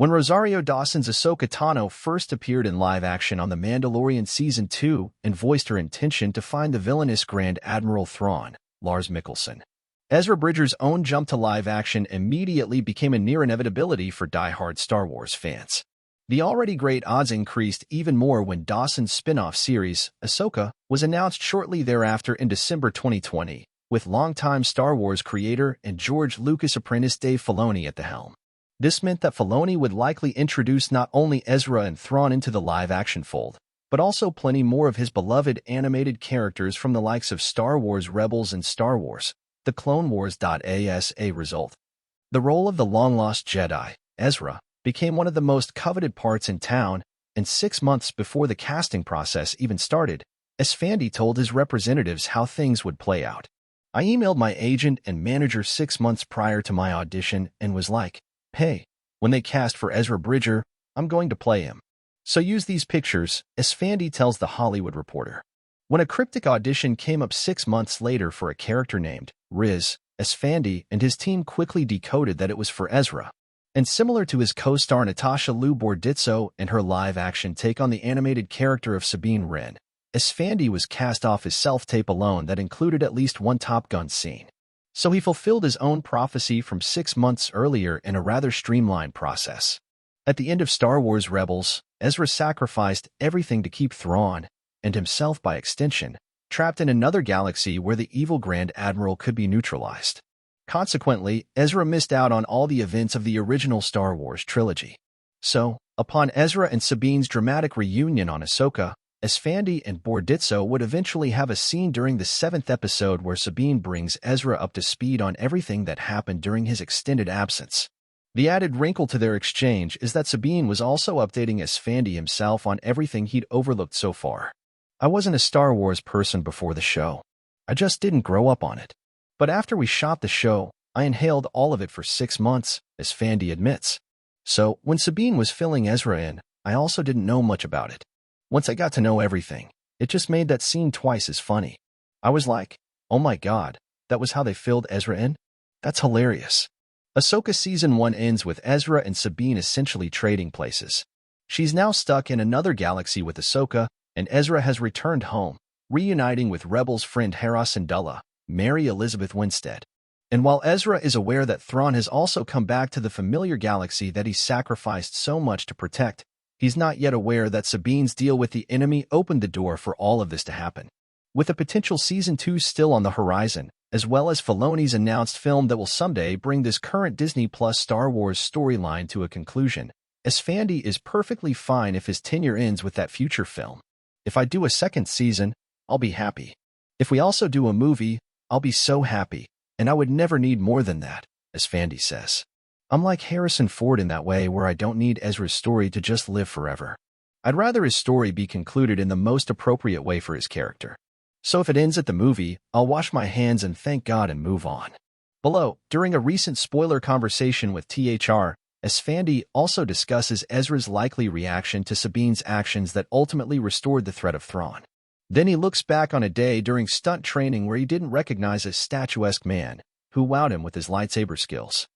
When Rosario Dawson's Ahsoka Tano first appeared in live action on The Mandalorian Season 2 and voiced her intention to find the villainous Grand Admiral Thrawn, Lars Mikkelsen. Ezra Bridger's own jump to live action immediately became a near inevitability for die-hard Star Wars fans. The already great odds increased even more when Dawson's spin-off series, Ahsoka, was announced shortly thereafter in December 2020, with longtime Star Wars creator and George Lucas apprentice Dave Filoni at the helm. This meant that Filoni would likely introduce not only Ezra and Thrawn into the live-action fold, but also plenty more of his beloved animated characters from the likes of Star Wars Rebels and Star Wars, The Clone Wars. As a result, the role of the long-lost Jedi, Ezra, became one of the most coveted parts in town, and 6 months before the casting process even started, Esfandi told his representatives how things would play out. "I emailed my agent and manager 6 months prior to my audition and was like, hey, when they cast for Ezra Bridger, I'm going to play him. So use these pictures," Esfandi tells The Hollywood Reporter. When a cryptic audition came up 6 months later for a character named Riz, Esfandi and his team quickly decoded that it was for Ezra. And similar to his co-star Natasha Liu Bordizzo and her live-action take on the animated character of Sabine Wren, Esfandi was cast off his self-tape alone that included at least one Top Gun scene. So he fulfilled his own prophecy from 6 months earlier in a rather streamlined process. At the end of Star Wars Rebels, Ezra sacrificed everything to keep Thrawn, and himself by extension, trapped in another galaxy where the evil Grand Admiral could be neutralized. Consequently, Ezra missed out on all the events of the original Star Wars trilogy. So, upon Ezra and Sabine's dramatic reunion on Ahsoka, Esfandi and Bordizzo would eventually have a scene during the 7th episode where Sabine brings Ezra up to speed on everything that happened during his extended absence. The added wrinkle to their exchange is that Sabine was also updating Esfandi himself on everything he'd overlooked so far. "I wasn't a Star Wars person before the show. I just didn't grow up on it. But after we shot the show, I inhaled all of it for 6 months," Esfandi admits. "So, when Sabine was filling Ezra in, I also didn't know much about it. Once I got to know everything, it just made that scene twice as funny. I was like, oh my god, that was how they filled Ezra in? That's hilarious." Ahsoka Season 1 ends with Ezra and Sabine essentially trading places. She's now stuck in another galaxy with Ahsoka, and Ezra has returned home, reuniting with Rebels friend Hera Syndulla, Mary Elizabeth Winstead. And while Ezra is aware that Thrawn has also come back to the familiar galaxy that he sacrificed so much to protect, he's not yet aware that Sabine's deal with the enemy opened the door for all of this to happen. With a potential Season 2 still on the horizon, as well as Filoni's announced film that will someday bring this current Disney Plus Star Wars storyline to a conclusion, Esfandi is perfectly fine if his tenure ends with that future film. "If I do a second season, I'll be happy. If we also do a movie, I'll be so happy, and I would never need more than that," Esfandi says. "I'm like Harrison Ford in that way where I don't need Ezra's story to just live forever. I'd rather his story be concluded in the most appropriate way for his character. So if it ends at the movie, I'll wash my hands and thank God and move on." Below, during a recent spoiler conversation with THR, Esfandi also discusses Ezra's likely reaction to Sabine's actions that ultimately restored the threat of Thrawn. Then he looks back on a day during stunt training where he didn't recognize a statuesque man who wowed him with his lightsaber skills.